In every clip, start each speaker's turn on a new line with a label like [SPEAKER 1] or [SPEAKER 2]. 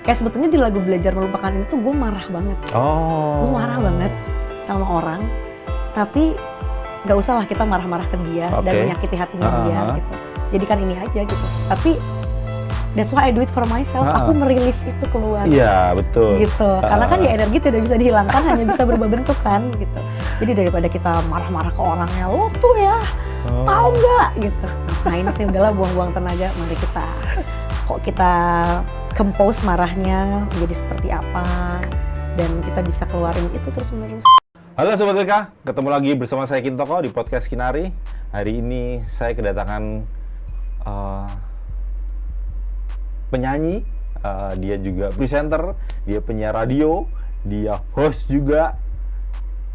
[SPEAKER 1] Kayak sebetulnya di lagu Belajar Melupakan ini tuh gue marah banget. Gue marah banget sama orang, tapi gak usah lah kita marah-marah ke dia dan menyakiti hatinya dia gitu. Jadikan ini aja gitu. Tapi that's why I do it for myself. Aku merilis itu keluar.
[SPEAKER 2] Iya, betul.
[SPEAKER 1] Gitu. Karena kan ya energi tidak bisa dihilangkan, hanya bisa berubah bentuk kan gitu. Jadi daripada kita marah-marah ke orangnya, lo tuh ya tahu nggak gitu. Nah ini sih udahlah buang-buang tenaga. Mari kita compose marahnya menjadi seperti apa dan kita bisa keluarin itu terus-menerus.
[SPEAKER 2] Halo Sobat WK, ketemu lagi bersama saya Kintoko di podcast Kinari. Hari ini saya kedatangan penyanyi, dia juga presenter, dia penyiar radio, dia host juga.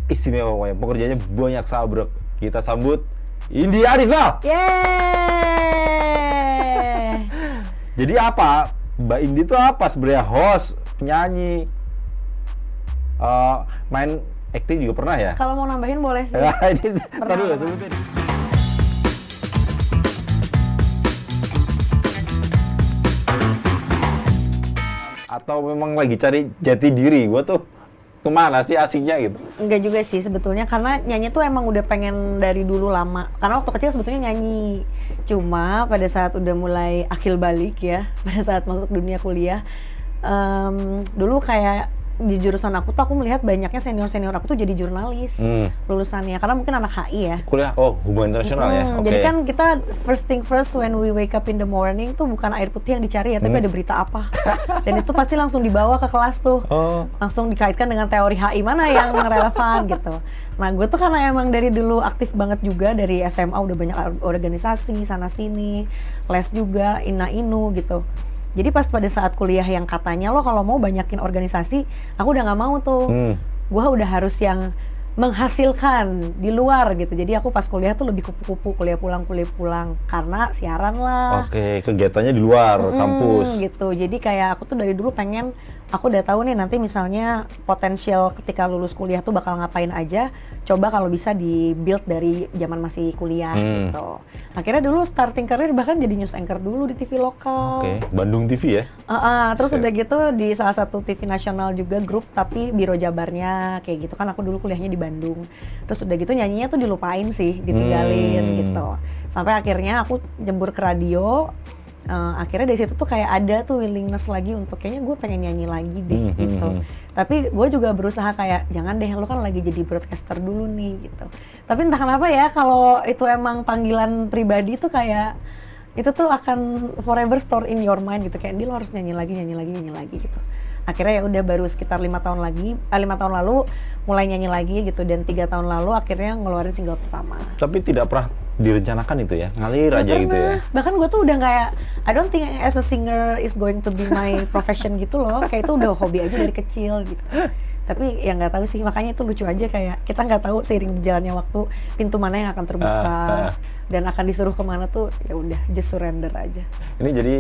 [SPEAKER 2] Istimewa pokoknya, pekerjaannya banyak sabrek. Kita sambut Indi Arisa.
[SPEAKER 1] Yeay!
[SPEAKER 2] Jadi apa? Mbak Indi itu apa sebenarnya? Host, penyanyi, main acting juga pernah ya?
[SPEAKER 1] Kalau mau nambahin boleh sih.
[SPEAKER 2] Ntar dulu sebutin. Atau memang lagi cari jati diri, gue tuh kemana sih asiknya gitu?
[SPEAKER 1] Enggak juga sih sebetulnya, karena nyanyi tuh emang udah pengen dari dulu lama. Karena waktu kecil sebetulnya nyanyi. Cuma pada saat udah mulai akil balik ya, pada saat masuk dunia kuliah, dulu kayak di jurusan aku tuh aku melihat banyaknya senior-senior aku tuh jadi jurnalis lulusannya. Karena mungkin anak HI ya.
[SPEAKER 2] Kuliah, hubungan internasional ya? Okay.
[SPEAKER 1] Jadi kan kita first thing first when we wake up in the morning tuh bukan air putih yang dicari ya, tapi ada berita apa. Dan itu pasti langsung dibawa ke kelas tuh. Langsung dikaitkan dengan teori HI mana yang relevan gitu. Nah gue tuh karena emang dari dulu aktif banget juga, dari SMA udah banyak organisasi sana-sini, les juga, ina-inu gitu. Jadi pas pada saat kuliah yang katanya lo kalau mau banyakin organisasi, aku udah nggak mau tuh. Gue udah harus yang menghasilkan di luar gitu. Jadi aku pas kuliah tuh lebih kupu-kupu, kuliah pulang karena siaran lah.
[SPEAKER 2] Oke, kegiatannya di luar kampus.
[SPEAKER 1] Gitu. Jadi kayak aku tuh dari dulu pengen, aku udah tahu nih nanti misalnya potensial ketika lulus kuliah tuh bakal ngapain aja. Coba kalau bisa di build dari zaman masih kuliah gitu. Akhirnya dulu starting career bahkan jadi news anchor dulu di TV lokal.
[SPEAKER 2] Oke, Bandung TV ya?
[SPEAKER 1] Terus udah gitu di salah satu TV nasional juga grup, tapi biro jabarnya kayak gitu kan, aku dulu kuliahnya di Bandung. Terus udah gitu nyanyinya tuh dilupain sih, ditinggalin gitu. Sampai akhirnya aku jembur ke radio. Akhirnya dari situ tuh kayak ada tuh willingness lagi untuk kayaknya gue pengen nyanyi lagi deh gitu. Tapi gue juga berusaha kayak jangan deh, lo kan lagi jadi broadcaster dulu nih gitu. Tapi entah kenapa ya, kalau itu emang panggilan pribadi tuh kayak itu tuh akan forever store in your mind gitu, kayak lo harus nyanyi lagi gitu. Akhirnya ya udah baru sekitar 5 tahun lalu mulai nyanyi lagi gitu, dan 3 tahun lalu akhirnya ngeluarin single pertama.
[SPEAKER 2] Tapi tidak pernah direncanakan itu ya, ngalir aja gitu ya.
[SPEAKER 1] Bahkan gue tuh udah kayak I don't think as a singer is going to be my profession gitu loh, kayak itu udah hobi aja dari kecil gitu. Tapi ya nggak tahu sih, makanya itu lucu aja, kayak kita nggak tahu seiring berjalannya waktu pintu mana yang akan terbuka dan akan disuruh kemana tuh, ya udah just surrender aja. Ini
[SPEAKER 2] jadi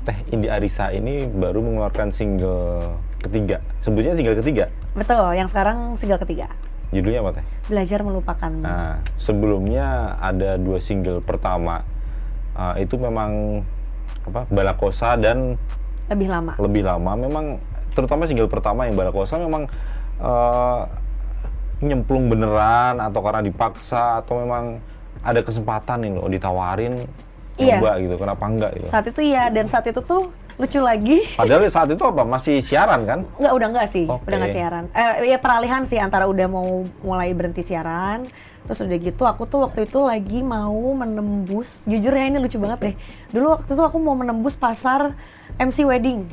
[SPEAKER 2] Teh Indi Arisa ini baru mengeluarkan single ketiga, sebetulnya single ketiga.
[SPEAKER 1] Betul, yang sekarang single ketiga.
[SPEAKER 2] Judulnya apa Teh?
[SPEAKER 1] Belajar Melupakan.
[SPEAKER 2] Nah, sebelumnya ada 2 single pertama, itu memang Balakosa dan Lebih lama. Memang terutama single pertama yang Balakosa memang nyemplung beneran atau karena dipaksa atau memang ada kesempatan nih loh ditawarin coba gitu, kenapa enggak gitu?
[SPEAKER 1] Saat itu iya, dan saat itu tuh lucu lagi.
[SPEAKER 2] Padahal saat itu masih siaran kan?
[SPEAKER 1] Udah enggak sih, udah enggak siaran. Ya peralihan sih antara udah mau mulai berhenti siaran, terus udah gitu aku tuh waktu itu lagi mau menembus, jujur ya ini lucu banget deh. Dulu waktu itu aku mau menembus pasar MC wedding.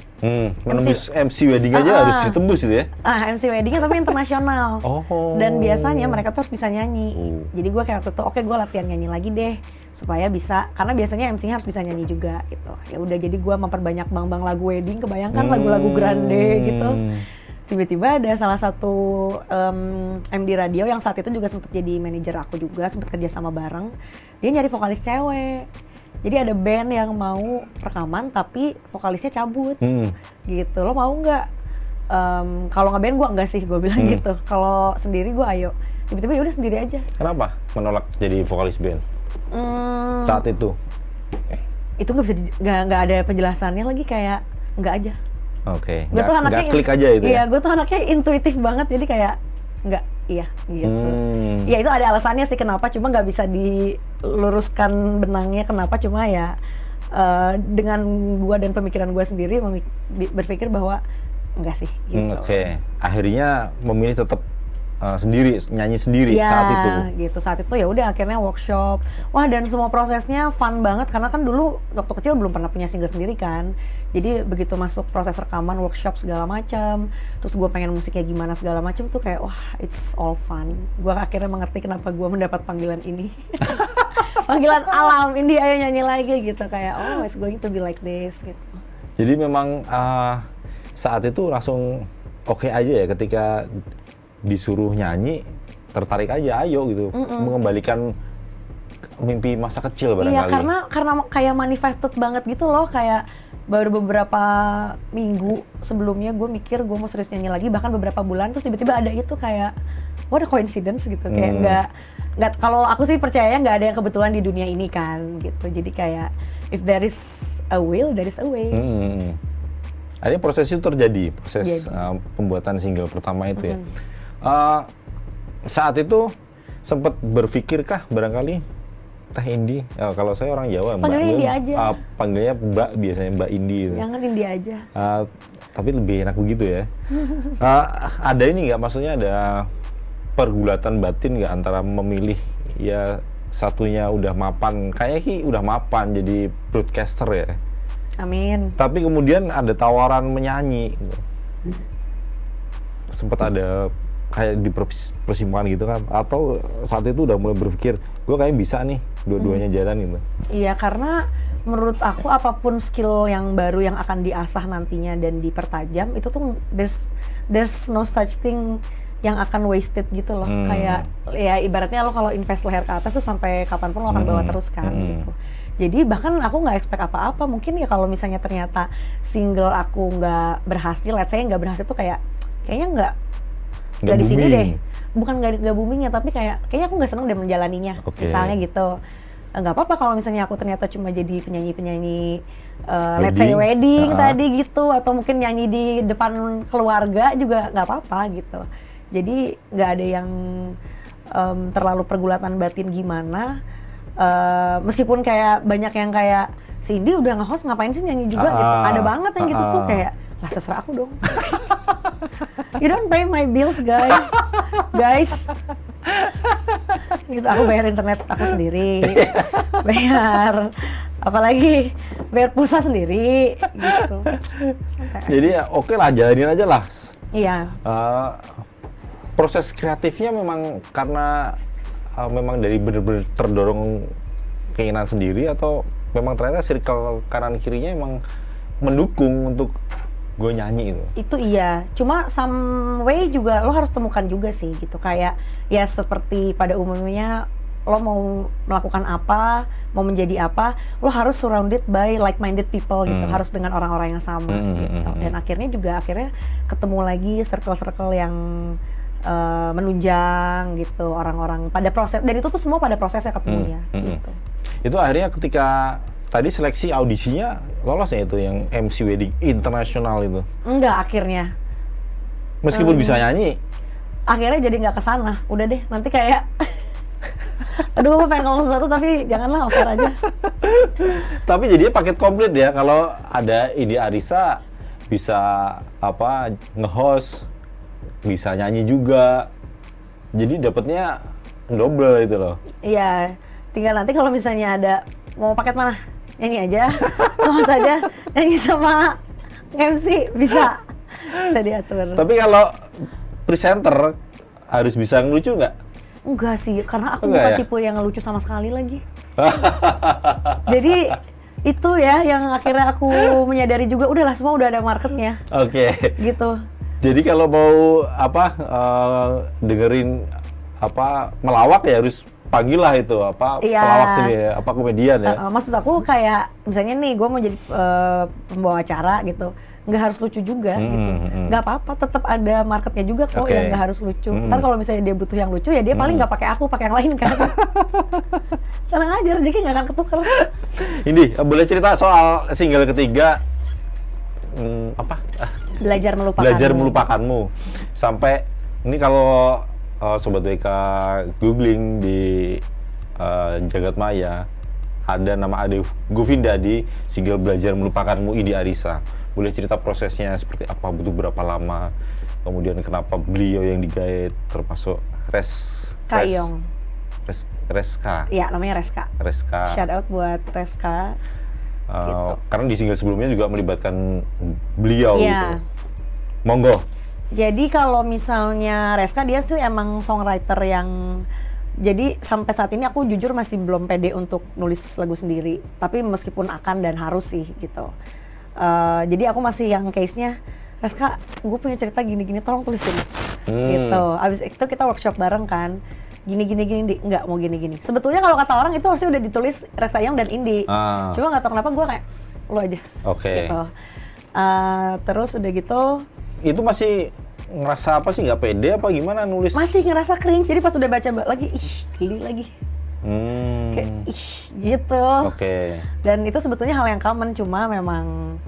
[SPEAKER 2] Menembus MC wedding aja harus ditembus gitu ya?
[SPEAKER 1] MC weddingnya tapi internasional. Dan biasanya mereka tuh harus bisa nyanyi. Jadi gue kayak waktu itu, oke gue latihan nyanyi lagi deh supaya bisa, karena biasanya MC-nya harus bisa nyanyi juga gitu. Ya udah, jadi gue memperbanyak bang lagu wedding, kebayangkan lagu-lagu grande gitu. Tiba-tiba ada salah satu MD radio yang saat itu juga sempat jadi manajer aku juga, sempat kerja sama bareng. Dia nyari vokalis cewek. Jadi ada band yang mau rekaman tapi vokalisnya cabut, gitu. Lo mau nggak? Kalau nge-band gue enggak sih, gue bilang gitu. Kalau sendiri gue ayo. Tiba-tiba yaudah sendiri aja.
[SPEAKER 2] Kenapa menolak jadi vokalis band saat itu?
[SPEAKER 1] Itu nggak ada penjelasannya lagi, kayak nggak aja.
[SPEAKER 2] Oke.
[SPEAKER 1] Gue tuh anaknya
[SPEAKER 2] Nggak klik aja itu
[SPEAKER 1] iya,
[SPEAKER 2] ya?
[SPEAKER 1] gue tuh anaknya intuitif banget, jadi kayak nggak, iya gitu. Ya itu ada alasannya sih kenapa, cuma nggak bisa diluruskan benangnya kenapa, cuma ya dengan gue dan pemikiran gue sendiri berpikir bahwa enggak sih gitu.
[SPEAKER 2] Oke. Akhirnya memilih tetap sendiri, nyanyi sendiri
[SPEAKER 1] Ya,
[SPEAKER 2] saat itu.
[SPEAKER 1] gitu. Saat itu ya udah akhirnya workshop. Wah, dan semua prosesnya fun banget karena kan dulu waktu kecil belum pernah punya single sendiri kan. Jadi begitu masuk proses rekaman, workshop segala macam, terus gue pengen musiknya gimana segala macam tuh kayak wah, it's all fun. Gue akhirnya mengerti kenapa gue mendapat panggilan ini. Panggilan alam, ini ayo nyanyi lagi gitu, kayak oh it's going to be like this gitu.
[SPEAKER 2] Jadi memang saat itu langsung oke aja ya ketika disuruh nyanyi, tertarik aja, ayo gitu, mengembalikan mimpi masa kecil barangkali.
[SPEAKER 1] Iya, karena kayak manifested banget gitu loh, kayak baru beberapa minggu sebelumnya gue mikir gue mau serius nyanyi lagi, bahkan beberapa bulan, terus tiba-tiba ada itu kayak, what a coincidence gitu, kayak nggak, kalau aku sih percayanya nggak ada yang kebetulan di dunia ini kan, gitu, jadi kayak if there is a will, there is a way.
[SPEAKER 2] Akhirnya proses itu terjadi, proses pembuatan single pertama itu ya. Saat itu sempat berpikirkah barangkali Teh Indi? Kalau saya orang Jawa,
[SPEAKER 1] panggilnya Indi aja.
[SPEAKER 2] Panggilnya Mbak, biasanya Mbak Indi.
[SPEAKER 1] Jangan Indi aja.
[SPEAKER 2] Tapi lebih enak begitu ya. Ada ini nggak, maksudnya ada pergulatan batin nggak antara memilih ya satunya udah mapan, kayaknya sih udah mapan jadi broadcaster ya.
[SPEAKER 1] Amin.
[SPEAKER 2] Tapi kemudian ada tawaran menyanyi. Gitu. Sempat ada kayak di persimpangan gitu kan, atau saat itu udah mulai berpikir gue kayaknya bisa nih dua-duanya jalan gitu.
[SPEAKER 1] Iya, karena menurut aku apapun skill yang baru yang akan diasah nantinya dan dipertajam itu tuh there's no such thing yang akan wasted gitu loh. Kayak ya ibaratnya lo kalau invest leher ke atas tuh sampai kapanpun lo akan bawa terus kan gitu. Jadi bahkan aku nggak expect apa-apa, mungkin ya kalau misalnya ternyata single aku nggak berhasil, let's say nggak berhasil tuh kayaknya nggak di sini deh, bukan nggak boomingnya, tapi kayaknya aku nggak seneng deh menjalaninya, misalnya gitu. Nggak apa-apa kalau misalnya aku ternyata cuma jadi penyanyi let's say wedding tadi gitu, atau mungkin nyanyi di depan keluarga juga nggak apa-apa gitu. Jadi nggak ada yang terlalu pergulatan batin gimana, meskipun kayak banyak yang kayak Cindy udah nge-host ngapain sih nyanyi juga gitu, ada banget yang gitu tuh kayak lah terserah aku dong. You don't pay my bills guys. Gitu, aku bayar internet aku sendiri, bayar apalagi bayar pulsa sendiri gitu.
[SPEAKER 2] Jadi ya oke lah, jalanin aja lah.
[SPEAKER 1] Iya.
[SPEAKER 2] Proses kreatifnya memang karena memang dari bener-bener terdorong keinginan sendiri, atau memang ternyata circle kanan kirinya emang mendukung untuk gue nyanyi itu? Itu
[SPEAKER 1] iya, cuma some way juga lo harus temukan juga sih gitu, kayak ya seperti pada umumnya lo mau melakukan apa, mau menjadi apa, lo harus surrounded by like-minded people gitu, harus dengan orang-orang yang sama gitu. Dan akhirnya ketemu lagi circle-circle yang menunjang gitu, orang-orang pada proses, dan itu tuh semua pada prosesnya ketemunya gitu.
[SPEAKER 2] Itu akhirnya ketika tadi seleksi audisinya lolos ya itu yang MC Wedding Internasional itu?
[SPEAKER 1] Enggak, akhirnya.
[SPEAKER 2] Meskipun bisa nyanyi?
[SPEAKER 1] Akhirnya jadi nggak kesana, udah deh nanti kayak aduh gue pengen ngomong sesuatu tapi janganlah, over aja.
[SPEAKER 2] Tapi jadinya paket komplit ya, kalau ada Indi Arisa bisa nge-host, bisa nyanyi juga, jadi dapetnya double itu loh. Iya,
[SPEAKER 1] tinggal nanti kalau misalnya ada mau paket mana, nyanyi aja, mau saja nyanyi sama MC bisa diatur.
[SPEAKER 2] Tapi kalau presenter harus bisa ngelucu nggak?
[SPEAKER 1] Enggak sih, karena aku bukan tipe yang ngelucu sama sekali lagi. Jadi itu ya yang akhirnya aku menyadari juga, udahlah semua udah ada marketnya.
[SPEAKER 2] Oke.
[SPEAKER 1] Gitu.
[SPEAKER 2] Jadi kalau mau dengerin melawak ya harus panggil lah itu pelawak sendiri, komedian ya.
[SPEAKER 1] Maksud aku kayak misalnya nih gue mau jadi pembawa acara gitu, nggak harus lucu juga gitu, nggak apa-apa, tetap ada marketnya juga kok yang nggak harus lucu. Ntar kalau misalnya dia butuh yang lucu ya dia paling nggak pakai aku, pakai yang lain kan. Tenang aja, rezeki nggak akan ketukar.
[SPEAKER 2] Ini boleh cerita soal single ketiga,
[SPEAKER 1] Belajar melupakanmu.
[SPEAKER 2] Belajar melupakanmu. Sampai ini kalau Sobat WK googling di Jagat Maya, ada nama Ade Govinda di single Belajar Melupakanmu Indi Arisa. Boleh cerita prosesnya seperti apa, butuh berapa lama, kemudian kenapa beliau yang digait, termasuk
[SPEAKER 1] Kak Iyong.
[SPEAKER 2] Reska.
[SPEAKER 1] Iya, namanya Reska. Shout out buat Reska. Gitu.
[SPEAKER 2] Karena di single sebelumnya juga melibatkan beliau
[SPEAKER 1] Iya.
[SPEAKER 2] gitu. Monggo.
[SPEAKER 1] Jadi kalau misalnya Reska, dia tuh emang songwriter yang, jadi sampai saat ini aku jujur masih belum pede untuk nulis lagu sendiri. Tapi meskipun akan dan harus sih gitu. Jadi aku masih yang case-nya, Reska, gue punya cerita gini-gini, tolong tulisin. Gitu. Abis itu kita workshop bareng kan. Gini, enggak mau gini-gini. Sebetulnya kalau kata orang itu harusnya udah ditulis Reska Iyong dan Indi. Cuma nggak tahu kenapa gue kayak, lu aja.
[SPEAKER 2] Oke.
[SPEAKER 1] Gitu. Terus udah gitu.
[SPEAKER 2] Itu masih ngerasa apa sih, nggak pede apa gimana nulis?
[SPEAKER 1] Masih ngerasa cringe, jadi pas udah baca lagi, geli lagi. Kayak, gitu.
[SPEAKER 2] Oke.
[SPEAKER 1] Dan itu sebetulnya hal yang common, cuma memang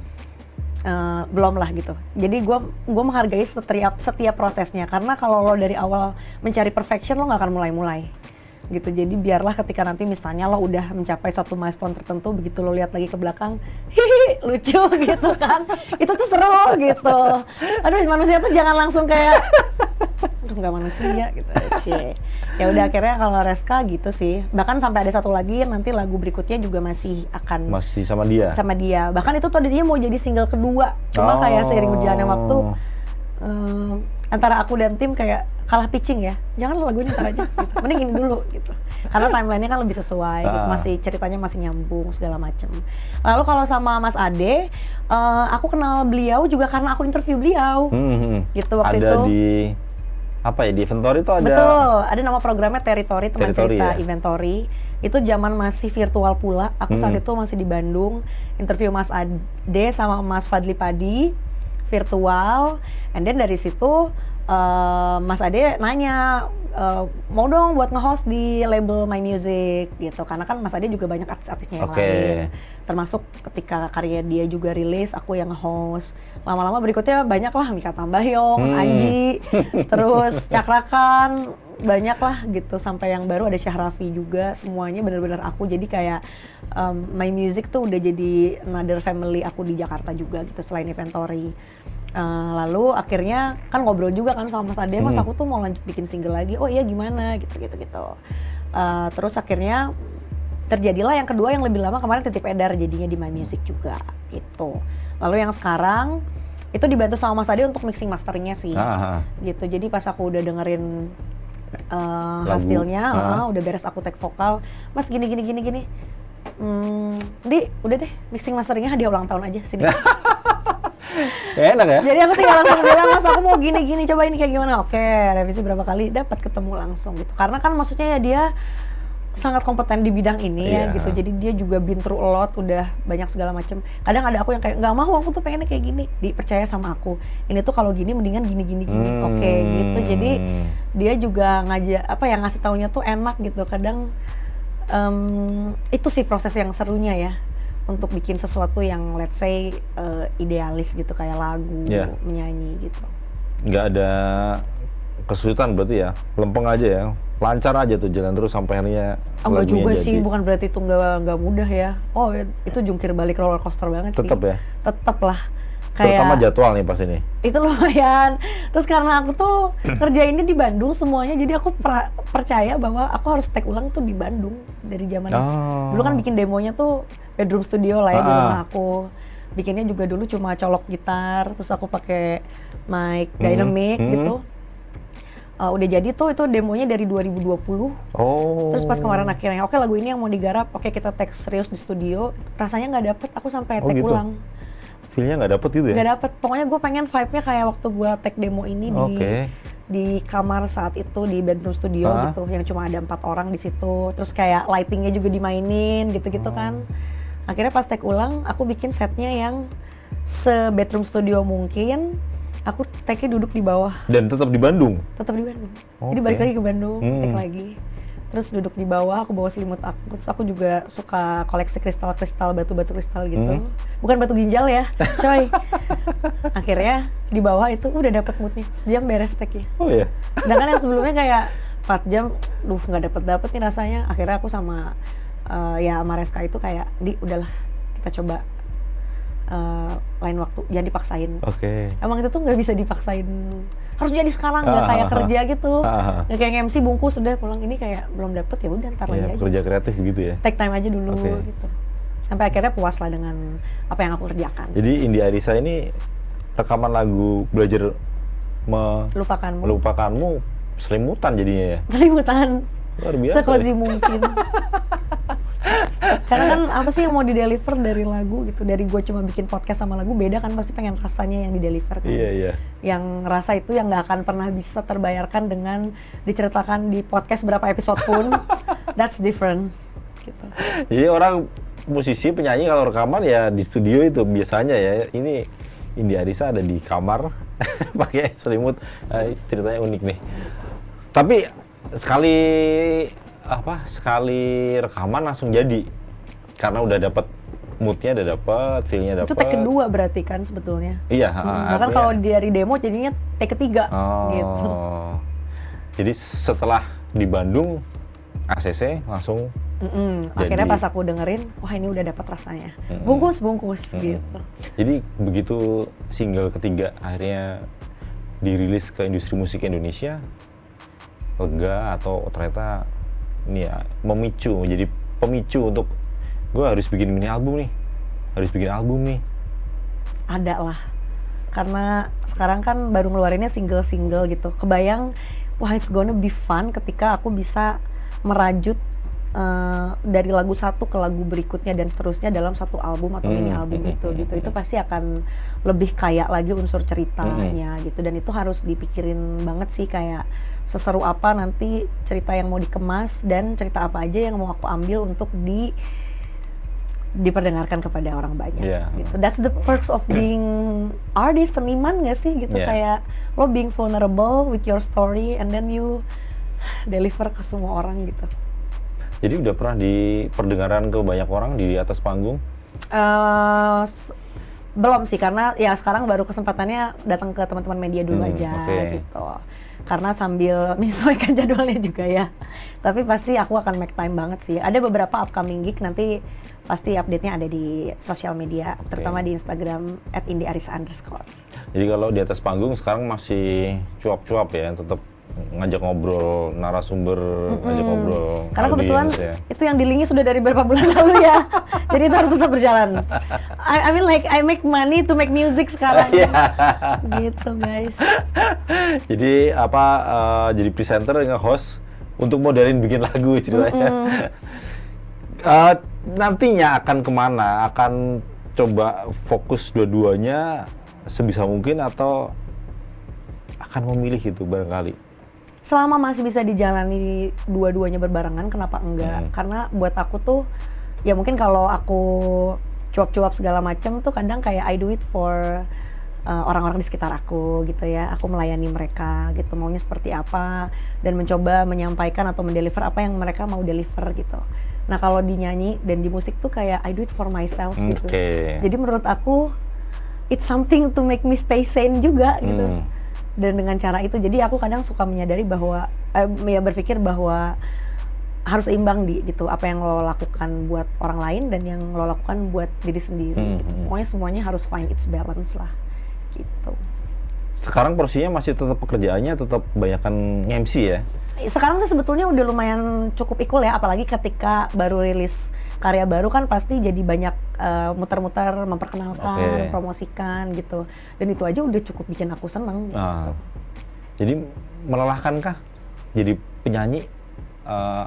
[SPEAKER 1] belum lah gitu. Jadi gue menghargai setiap prosesnya, karena kalau lo dari awal mencari perfection, lo nggak akan mulai gitu. Jadi biarlah ketika nanti misalnya lo udah mencapai satu milestone tertentu, begitu lo lihat lagi ke belakang, hihi lucu gitu kan, itu tuh seru gitu. Aduh, manusia tuh jangan langsung kayak aduh nggak manusia gitu. Ya udah, akhirnya kalau Reska gitu sih. Bahkan sampai ada satu lagi, nanti lagu berikutnya juga masih
[SPEAKER 2] sama dia.
[SPEAKER 1] Bahkan itu tadinya mau jadi single kedua, cuma kayak seiring berjalannya waktu antara aku dan tim kayak kalah pitching ya. Jangan lagunya ntar aja gitu. Mending ini dulu gitu. Karena timelinenya kan lebih sesuai gitu. Masih ceritanya masih nyambung segala macem. Lalu kalau sama Mas Ade, aku kenal beliau juga karena aku interview beliau. Gitu waktu itu.
[SPEAKER 2] Ada di apa ya, di Inventory itu ada.
[SPEAKER 1] Betul, ada nama programnya Territory, teman cerita
[SPEAKER 2] ya?
[SPEAKER 1] Inventory. Itu zaman masih virtual pula. Aku saat itu masih di Bandung, interview Mas Ade sama Mas Fadli Padi virtual, and then dari situ Mas Ade nanya mau dong buat nge-host di label My Music gitu, karena kan Mas Ade juga banyak artis-artisnya yang lain, termasuk ketika karya dia juga rilis, aku yang nge-host. Lama-lama berikutnya banyak lah, Mika Tambayong, Anji, terus Cakrakan, banyak lah gitu, sampai yang baru ada Syahrafi juga. Semuanya benar-benar aku, jadi kayak My Music tuh udah jadi another family aku di Jakarta juga gitu, selain Inventory. Lalu akhirnya kan ngobrol juga kan sama Mas Ade, Mas aku tuh mau lanjut bikin single lagi, oh iya gimana gitu. Terus akhirnya terjadilah yang kedua yang lebih lama, kemarin Titip Edar jadinya di My Music juga gitu. Lalu yang sekarang itu dibantu sama Mas Ade untuk mixing masteringnya sih. Gitu, jadi pas aku udah dengerin hasilnya, udah beres, aku take vokal, Mas gini. Di udah deh, mixing masteringnya hadiah ulang tahun aja sini.
[SPEAKER 2] Enak ya?
[SPEAKER 1] Jadi aku tinggal langsung bilang, Mas aku mau gini, coba ini kayak gimana. Oke, revisi berapa kali, dapat ketemu langsung gitu. Karena kan maksudnya ya dia sangat kompeten di bidang ini ya gitu. Jadi dia juga been through a lot, udah banyak segala macam. Kadang ada aku yang kayak nggak mau, aku tuh pengennya kayak gini. Dipercaya sama aku. Ini tuh kalau gini mendingan gini. Oke, gitu. Jadi dia juga ngasih taunya tuh enak gitu. Kadang itu sih proses yang serunya ya, untuk bikin sesuatu yang let's say idealis gitu, kayak lagu, menyanyi gitu.
[SPEAKER 2] Nggak ada kesulitan berarti ya, lempeng aja ya, lancar aja tuh jalan terus sampai akhirnya
[SPEAKER 1] enggak juga jadi. Sih, bukan berarti itu nggak mudah ya. Oh itu jungkir balik roller coaster banget
[SPEAKER 2] tetep
[SPEAKER 1] sih.
[SPEAKER 2] Ya?
[SPEAKER 1] Tetep lah.
[SPEAKER 2] Terutama jadwal nih pas ini.
[SPEAKER 1] Itu lumayan. Terus karena aku tuh kerjainnya di Bandung semuanya, jadi aku percaya bahwa aku harus take ulang tuh di Bandung dari zaman dulu kan bikin demonya tuh bedroom studio lah ya di rumah aku. Bikinnya juga dulu cuma colok gitar, terus aku pakai mic dynamic gitu. Udah jadi tuh itu demonya dari 2020. Terus pas kemarin akhirnya, oke lagu ini yang mau digarap, oke kita take serius di studio. Rasanya nggak dapet, aku sampai take
[SPEAKER 2] gitu?
[SPEAKER 1] ulang.
[SPEAKER 2] Feel-nya nggak dapet gitu ya?
[SPEAKER 1] Nggak dapet, pokoknya gue pengen vibe-nya kayak waktu gue take demo ini di kamar saat itu, di bedroom studio gitu, yang cuma ada 4 orang di situ. Terus kayak lightingnya juga dimainin gitu-gitu kan. Akhirnya pas take ulang, aku bikin setnya yang se-bedroom studio mungkin. Aku take-nya duduk di bawah.
[SPEAKER 2] Dan tetap di Bandung?
[SPEAKER 1] Tetap di Bandung. Jadi balik lagi ke Bandung, take lagi. Terus duduk di bawah, aku bawa selimut aku. Terus aku juga suka koleksi kristal-kristal, batu-batu kristal gitu. Bukan batu ginjal ya, coy. Akhirnya di bawah itu udah dapet moodnya, sejam beres take-nya.
[SPEAKER 2] Oh ya.
[SPEAKER 1] Sedangkan yang sebelumnya kayak 4 jam, nggak dapet nih rasanya. Akhirnya aku sama Reska itu kayak, Di udahlah kita coba lain waktu, jangan dipaksain.
[SPEAKER 2] Oke.
[SPEAKER 1] Emang itu tuh nggak bisa dipaksain, harus jadi sekarang, nggak kayak kerja gitu. Nggak kayak MC bungkus udah pulang, ini kayak belum dapet ya udah ntar lagi aja.
[SPEAKER 2] Kerja kreatif begitu ya.
[SPEAKER 1] Take time aja dulu gitu. Sampai akhirnya puas lah dengan apa yang aku kerjakan.
[SPEAKER 2] Jadi Indi Arisa ini rekaman lagu belajar melupakanmu selimutan jadinya ya.
[SPEAKER 1] Selimutan.
[SPEAKER 2] Luar biasa.
[SPEAKER 1] Sekozi mungkin. Karena kan apa sih yang mau di-deliver dari lagu gitu. Dari gue cuma bikin podcast sama lagu beda kan, pasti pengen rasanya yang di-deliver kan.
[SPEAKER 2] Iya.
[SPEAKER 1] Yang rasa itu yang nggak akan pernah bisa terbayarkan dengan diceritakan di podcast berapa episode pun. That's different. Gitu.
[SPEAKER 2] Jadi orang musisi, penyanyi kalau rekaman ya di studio itu biasanya ya. Ini Indi Arisa ada di kamar pakai selimut. Ceritanya unik nih. Tapi sekali rekaman langsung jadi, karena udah dapet moodnya, udah dapet feelnya, dapet.
[SPEAKER 1] Itu take kedua berarti kan sebetulnya.
[SPEAKER 2] Iya.
[SPEAKER 1] Bahkan kalau dari demo jadinya take ketiga. Gitu.
[SPEAKER 2] Jadi setelah di Bandung ACC langsung.
[SPEAKER 1] Akhirnya pas aku dengerin, wah ini udah dapet rasanya. Bungkus gitu.
[SPEAKER 2] Jadi begitu single ketiga akhirnya dirilis ke industri musik Indonesia, lega atau ternyata ini ya jadi pemicu untuk gue harus bikin mini album nih,
[SPEAKER 1] Ada lah, karena sekarang kan baru ngeluarinnya single gitu. Kebayang, wah it's gonna be fun ketika aku bisa merajut dari lagu satu ke lagu berikutnya dan seterusnya dalam satu album atau mini album gitu. Itu pasti akan lebih kaya lagi unsur ceritanya gitu, dan itu harus dipikirin banget sih, kayak seseru apa nanti cerita yang mau dikemas dan cerita apa aja yang mau aku ambil untuk diperdengarkan kepada orang banyak gitu. That's the perks of being artist, seniman nggak sih gitu, kayak lo being vulnerable with your story and then you deliver ke semua orang gitu.
[SPEAKER 2] Jadi udah pernah diperdengarkan ke banyak orang di atas panggung?
[SPEAKER 1] Belum sih, karena ya sekarang baru kesempatannya datang ke teman-teman media dulu aja gitu. Karena sambil menyesuaikan jadwalnya juga ya. Tapi pasti aku akan make time banget sih. Ada beberapa upcoming gig, nanti pasti update-nya ada di sosial media, terutama di Instagram @indiarisa_.
[SPEAKER 2] Jadi kalau di atas panggung sekarang masih cuap-cuap ya, tetap ngajak ngobrol narasumber, ngajak ngobrol.
[SPEAKER 1] Karena kebetulan itu yang di-linknya sudah dari beberapa bulan lalu ya. Jadi itu harus tetap berjalan. I mean like I make money to make music sekarang. Gitu guys.
[SPEAKER 2] Jadi jadi presenter, nge-host untuk modelin bikin lagu ceritanya. Nantinya akan kemana? Akan coba fokus dua-duanya sebisa mungkin atau akan memilih itu barangkali?
[SPEAKER 1] Selama masih bisa dijalani dua-duanya berbarengan, kenapa enggak? Karena buat aku tuh, ya mungkin kalau aku cuap-cuap segala macam tuh kadang kayak I do it for orang-orang di sekitar aku gitu ya. Aku melayani mereka gitu, maunya seperti apa, dan mencoba menyampaikan atau mendeliver apa yang mereka mau deliver gitu. Nah kalau di nyanyi dan di musik tuh kayak I do it for myself gitu. Jadi menurut aku, it's something to make me stay sane juga gitu. Dan dengan cara itu, jadi aku kadang suka menyadari bahwa, berpikir bahwa harus seimbang gitu, apa yang lo lakukan buat orang lain dan yang lo lakukan buat diri sendiri gitu. Pokoknya semuanya harus find its balance lah, gitu.
[SPEAKER 2] Sekarang porsinya masih tetap pekerjaannya, tetap banyakan MC ya?
[SPEAKER 1] Sekarang sih sebetulnya udah lumayan cukup equal ya, apalagi ketika baru rilis karya baru kan pasti jadi banyak muter-muter, memperkenalkan, mempromosikan gitu. Dan itu aja udah cukup bikin aku seneng gitu.
[SPEAKER 2] Jadi melelahkankah jadi penyanyi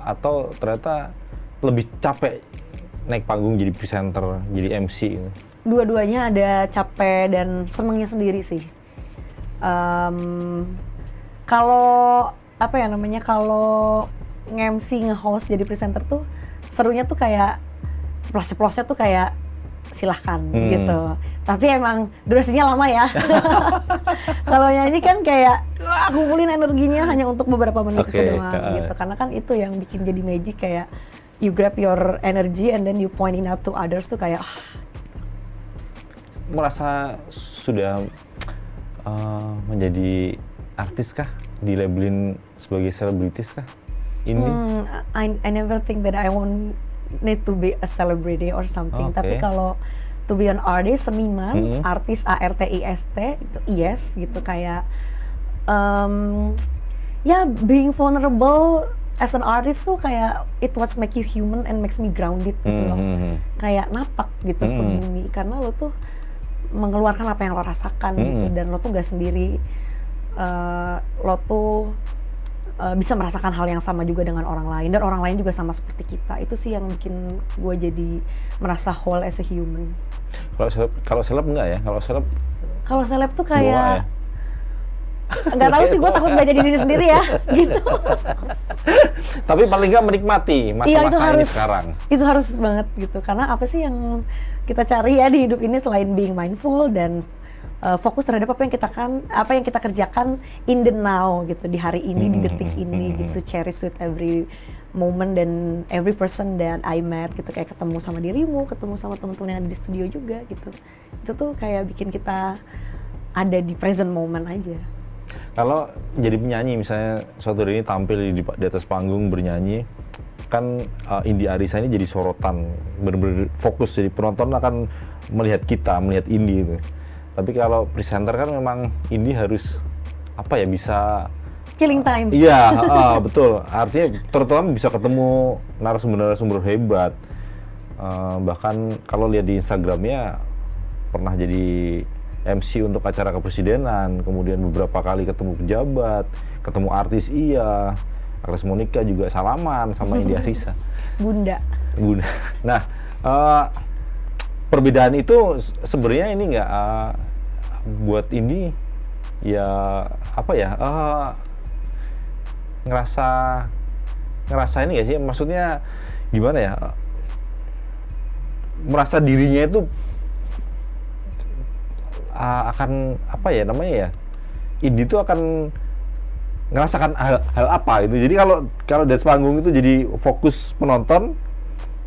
[SPEAKER 2] atau ternyata lebih capek naik panggung jadi presenter, jadi MC gitu?
[SPEAKER 1] Dua-duanya ada capek dan senengnya sendiri sih. Kalau kalau nge-MC, nge-host, jadi presenter tuh serunya tuh kayak ceplos-ceplosnya tuh kayak silahkan gitu. Tapi emang durasinya lama ya. Kalau nyanyi kan kayak kumpulin energinya hanya untuk beberapa menit
[SPEAKER 2] Oke,
[SPEAKER 1] itu doang gitu. Karena kan itu yang bikin jadi magic, kayak you grab your energy and then you pointing out to others tuh kayak
[SPEAKER 2] Merasa sudah menjadi artis kah? Dilabelin sebagai selebritis kah? Ini?
[SPEAKER 1] I never think that I won't need to be a celebrity or something.
[SPEAKER 2] Oke.
[SPEAKER 1] Tapi kalau to be an artist, seniman, artis ARTIST itu yes gitu, kayak ya being vulnerable as an artist tuh kayak it what make you human and makes me grounded gitu loh. Kayak napak gitu ke bumi, karena lo tuh mengeluarkan apa yang lo rasakan gitu, dan lo tuh gak sendiri. Lo tuh bisa merasakan hal yang sama juga dengan orang lain, dan orang lain juga sama seperti kita. Itu sih yang bikin gue jadi merasa whole as a human.
[SPEAKER 2] Kalau seleb enggak ya?
[SPEAKER 1] Kalau seleb tuh
[SPEAKER 2] Doa ya?
[SPEAKER 1] kayak nggak tahu sih, gue takut nggak jadi diri sendiri ya gitu.
[SPEAKER 2] Tapi paling nggak menikmati
[SPEAKER 1] Iya,
[SPEAKER 2] masa-masa ini sekarang.
[SPEAKER 1] itu harus banget gitu, karena apa sih yang kita cari ya di hidup ini selain being mindful dan fokus terhadap apa yang kita kerjakan in the now gitu, di hari ini, di detik ini gitu, cherish with every moment dan every person that I met gitu, kayak ketemu sama dirimu, ketemu sama teman-teman yang ada di studio juga gitu. Itu tuh kayak bikin kita ada di present moment aja.
[SPEAKER 2] Kalau jadi penyanyi misalnya suatu hari ini tampil di atas panggung bernyanyi, kan Indi Arisa ini jadi sorotan, bener-bener fokus, jadi penonton akan melihat Indi itu. Tapi kalau presenter kan memang Indi harus bisa
[SPEAKER 1] Killing time.
[SPEAKER 2] Iya, betul. Artinya terutama bisa ketemu narasumber-narasumber hebat. Bahkan kalau lihat di Instagramnya pernah jadi MC untuk acara kepresidenan, kemudian beberapa kali ketemu pejabat, ketemu artis Agnes Monica juga salaman sama Indi Arisa.
[SPEAKER 1] Bunda.
[SPEAKER 2] Nah, perbedaan itu sebenarnya ini nggak buat Indi ya ngerasa ini nggak sih? Maksudnya gimana ya? Merasa dirinya itu akan Indi itu akan ngerasakan hal apa itu. Jadi kalau di atas panggung itu jadi fokus penonton.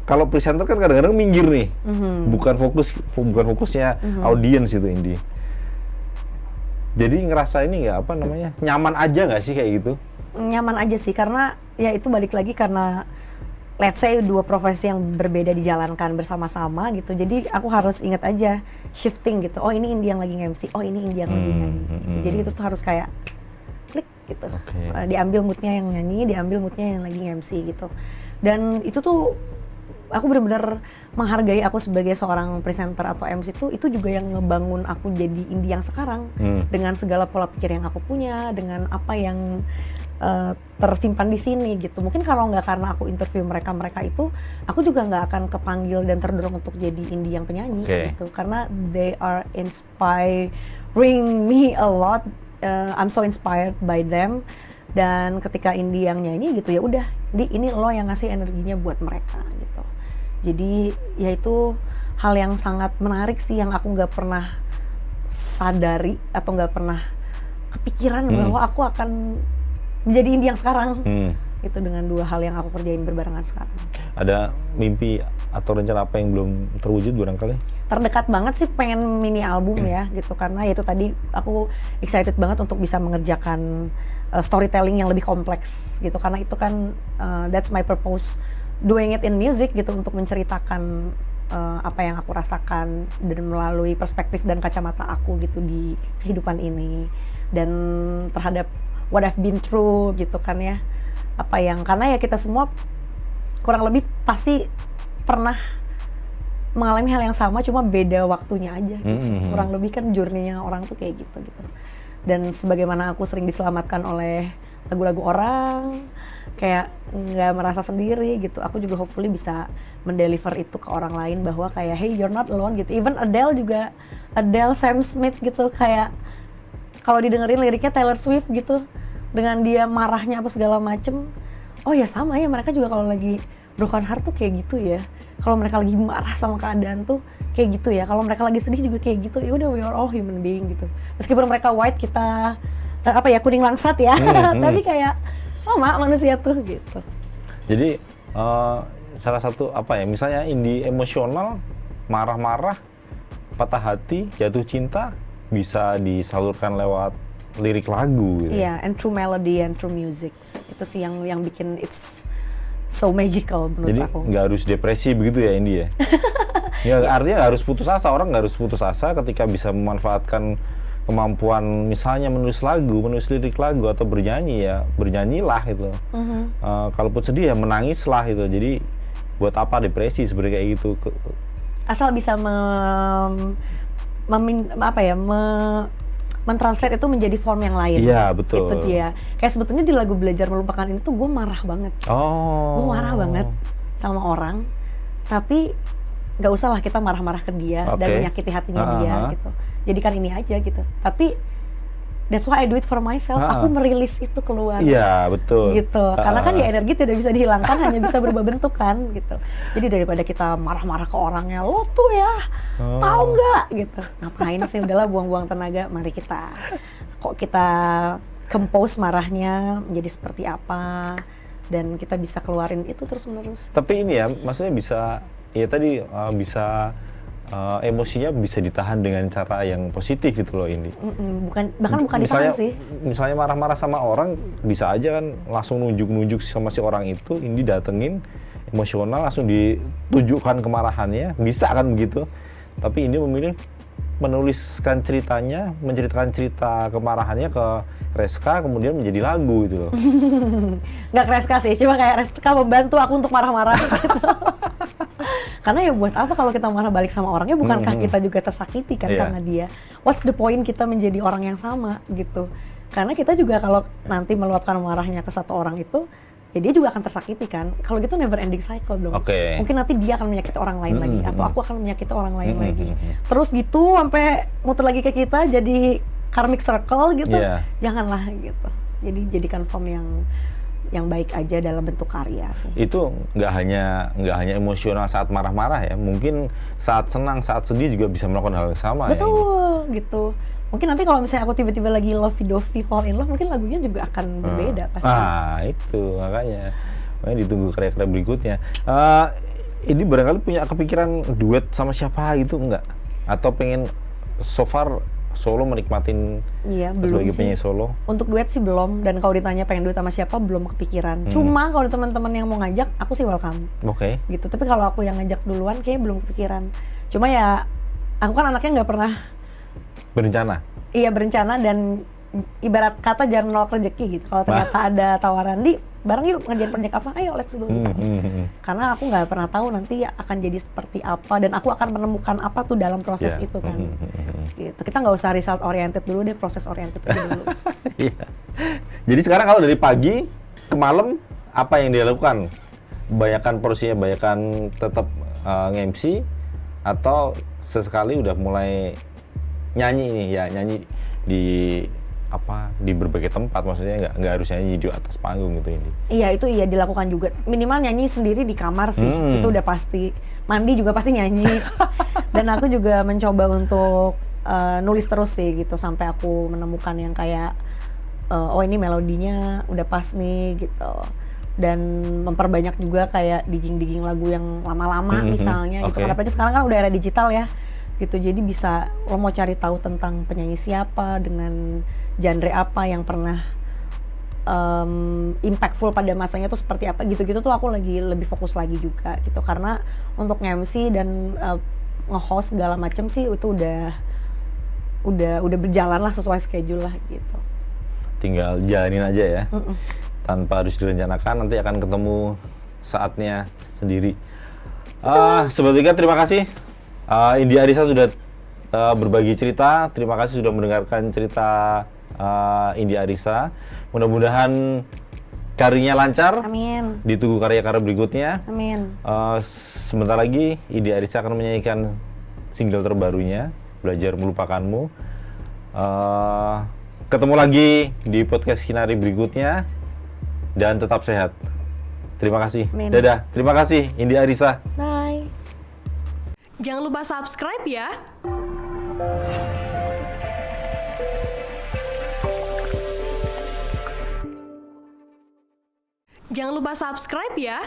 [SPEAKER 2] Kalau presenter kan kadang-kadang minggir nih, bukan fokusnya audiens itu Indi. Jadi ngerasa ini nggak nyaman aja nggak sih kayak gitu?
[SPEAKER 1] Nyaman aja sih, karena ya itu balik lagi karena let's say dua profesi yang berbeda dijalankan bersama-sama gitu. Jadi aku harus ingat aja shifting gitu. Oh ini Indi yang lagi nge-MC, oh ini Indi yang lagi nyanyi. Gitu. Jadi itu tuh harus kayak klik gitu.
[SPEAKER 2] Okay.
[SPEAKER 1] Diambil moodnya yang nyanyi, diambil moodnya yang lagi nge-MC gitu. Dan itu tuh aku benar-benar menghargai aku sebagai seorang presenter atau MC itu juga yang ngebangun aku jadi Indi yang sekarang. Dengan segala pola pikir yang aku punya, dengan apa yang tersimpan di sini gitu. Mungkin kalau nggak karena aku interview mereka itu, aku juga nggak akan kepanggil dan terdorong untuk jadi Indi yang penyanyi gitu. Karena they are inspiring me a lot. I'm so inspired by them. Dan ketika Indi yang nyanyi gitu, ya udah, ini lo yang ngasih energinya buat mereka gitu. Jadi ya itu hal yang sangat menarik sih, yang aku nggak pernah sadari atau nggak pernah kepikiran bahwa aku akan menjadi Indi yang sekarang. Itu dengan dua hal yang aku kerjain berbarengan sekarang.
[SPEAKER 2] Ada mimpi atau rencana apa yang belum terwujud barangkali?
[SPEAKER 1] Terdekat banget sih pengen mini album ya gitu, karena itu tadi aku excited banget untuk bisa mengerjakan storytelling yang lebih kompleks gitu, karena itu kan that's my purpose doing it in music gitu, untuk menceritakan apa yang aku rasakan dan melalui perspektif dan kacamata aku gitu di kehidupan ini, dan terhadap what I've been through gitu kan ya, karena ya kita semua kurang lebih pasti pernah mengalami hal yang sama, cuma beda waktunya aja gitu. Kurang lebih kan journey-nya orang tuh kayak gitu. Dan sebagaimana aku sering diselamatkan oleh lagu-lagu orang, kayak nggak merasa sendiri gitu, aku juga hopefully bisa mendeliver itu ke orang lain, bahwa kayak hey, you're not alone gitu. Even Adele, Sam Smith gitu, kayak kalau didengerin liriknya Taylor Swift gitu, dengan dia marahnya apa segala macem, oh ya sama ya, mereka juga kalau lagi broken heart tuh kayak gitu ya. Kalau mereka lagi marah sama keadaan tuh kayak gitu ya. Kalau mereka lagi sedih juga kayak gitu. Ya udah, we are all human being gitu. Meskipun mereka white, kita apa ya, kuning langsat ya. Tapi kayak sama manusia tuh gitu.
[SPEAKER 2] Jadi salah satu apa ya, misalnya indie emosional, marah-marah, patah hati, jatuh cinta bisa disalurkan lewat lirik lagu gitu.
[SPEAKER 1] Iya, and through melody and through music. Itu sih yang bikin it's so magical menurut
[SPEAKER 2] Jadi
[SPEAKER 1] aku.
[SPEAKER 2] nggak harus depresi begitu ya indie ya? Ya, artinya nggak harus putus asa, orang nggak harus putus asa ketika bisa memanfaatkan kemampuan misalnya menulis lagu, menulis lirik lagu atau bernyanyi ya, bernyanyilah gitu. Kalaupun sedih ya menangislah gitu. Jadi buat apa depresi sebenarnya kayak gitu?
[SPEAKER 1] Asal bisa mentranslate itu menjadi form yang lain.
[SPEAKER 2] Iya, betul.
[SPEAKER 1] Itu dia. Kayak sebetulnya di lagu Belajar Melupakan ini tuh gue marah banget.
[SPEAKER 2] Oh.
[SPEAKER 1] Gue marah banget sama orang, tapi nggak usah lah kita marah-marah ke dia dan menyakiti hatinya dia gitu. Jadikan ini aja gitu. Tapi that's why I do it for myself. Aku merilis itu keluar.
[SPEAKER 2] Iya, betul.
[SPEAKER 1] Gitu. Karena kan ya energi tidak bisa dihilangkan, hanya bisa berubah bentuk kan gitu. Jadi daripada kita marah-marah ke orangnya, lo tuh ya tahu nggak gitu. Ngapain sih, udahlah buang-buang tenaga. Mari kita compose marahnya menjadi seperti apa dan kita bisa keluarin itu terus-menerus.
[SPEAKER 2] Tapi ini ya, maksudnya bisa ya tadi bisa emosinya bisa ditahan dengan cara yang positif gitu loh ini.
[SPEAKER 1] Bahkan bukan ditahan sih.
[SPEAKER 2] Misalnya marah-marah sama orang, bisa aja kan langsung nunjuk-nunjuk sama si orang itu, ini datengin emosional langsung ditujukan kemarahannya, bisa kan begitu. Tapi ini memilih menuliskan ceritanya, menceritakan cerita kemarahannya ke Reska, kemudian menjadi lagu gitu loh.
[SPEAKER 1] Nggak ke Reska sih, cuma kayak Reska membantu aku untuk marah-marah gitu. Karena ya buat apa kalau kita marah balik sama orangnya, bukankah kita juga tersakiti kan karena dia. What's the point kita menjadi orang yang sama gitu. Karena kita juga kalau nanti meluapkan marahnya ke satu orang itu, ya dia juga akan tersakiti kan. Kalau gitu never ending cycle dong. Mungkin nanti dia akan menyakiti orang lain lagi, atau aku akan menyakiti orang lain lagi. Terus gitu sampai muter lagi ke kita jadi karmic circle gitu. Janganlah gitu. Jadi jadikan form yang baik aja dalam bentuk karya sih.
[SPEAKER 2] Itu nggak hanya emosional saat marah-marah ya, mungkin saat senang, saat sedih juga bisa melakukan hal yang sama.
[SPEAKER 1] Betul, ya, gitu. Mungkin nanti kalau misalnya aku tiba-tiba lagi lovey-dovey fall in love, mungkin lagunya juga akan berbeda pasti.
[SPEAKER 2] Itu makanya ditunggu karya-karya berikutnya. Ini barangkali punya kepikiran duet sama siapa gitu enggak? Atau pengen so far solo menikmatin sebagai penyanyi solo?
[SPEAKER 1] Untuk duet sih belum, dan kalau ditanya pengen duet sama siapa belum kepikiran. Cuma kalau teman-teman yang mau ngajak, aku sih welcome. Gitu. Tapi kalau aku yang ngajak duluan kayaknya belum kepikiran. Cuma ya aku kan anaknya nggak pernah
[SPEAKER 2] berencana.
[SPEAKER 1] Iya, berencana, dan ibarat kata jangan menolak rezeki gitu. Kalau ternyata ada tawaran di bareng yuk ngerjain proyek apa, ayo let's go gitu. Karena aku nggak pernah tahu nanti akan jadi seperti apa, dan aku akan menemukan apa tuh dalam proses itu kan. Gitu. Kita nggak usah result oriented dulu deh, proses oriented dulu.
[SPEAKER 2] Jadi sekarang kalau dari pagi ke malam apa yang dia lakukan? Banyakan porsinya, banyakan tetap nge-MC, atau sesekali udah mulai nyanyi nih ya, nyanyi di berbagai tempat, maksudnya nggak harus nyanyi di atas panggung gitu ini. Iya,
[SPEAKER 1] itu dilakukan juga. Minimal nyanyi sendiri di kamar sih, itu udah pasti. Mandi juga pasti nyanyi. Dan aku juga mencoba untuk nulis terus sih gitu, sampai aku menemukan yang kayak oh ini melodinya udah pas nih gitu. Dan memperbanyak juga kayak digging lagu yang lama-lama misalnya gitu. Karena sekarang kan udah era digital ya. Gitu, jadi bisa lo mau cari tahu tentang penyanyi siapa dengan genre apa yang pernah impactful pada masanya tuh seperti apa, gitu-gitu tuh aku lagi lebih fokus lagi juga gitu. Karena untuk MC dan nge-host segala macam sih itu udah berjalan lah sesuai schedule lah gitu.
[SPEAKER 2] Tinggal jalanin aja ya. Tanpa harus direncanakan, nanti akan ketemu saatnya sendiri. Sobat Tiga, terima kasih. Indi Arisa sudah berbagi cerita. Terima kasih sudah mendengarkan cerita Indi Arisa. Mudah-mudahan karirnya lancar.
[SPEAKER 1] Amin.
[SPEAKER 2] Ditunggu karya-karya berikutnya.
[SPEAKER 1] Amin.
[SPEAKER 2] Sebentar lagi Indi Arisa akan menyanyikan single terbarunya, Belajar Melupakanmu. Ketemu lagi di podcast Kinari berikutnya, dan tetap sehat. Terima kasih.
[SPEAKER 1] Amin.
[SPEAKER 2] Dadah. Terima kasih Indi Arisa.
[SPEAKER 1] Bye.
[SPEAKER 3] Jangan lupa subscribe ya. Jangan lupa subscribe ya.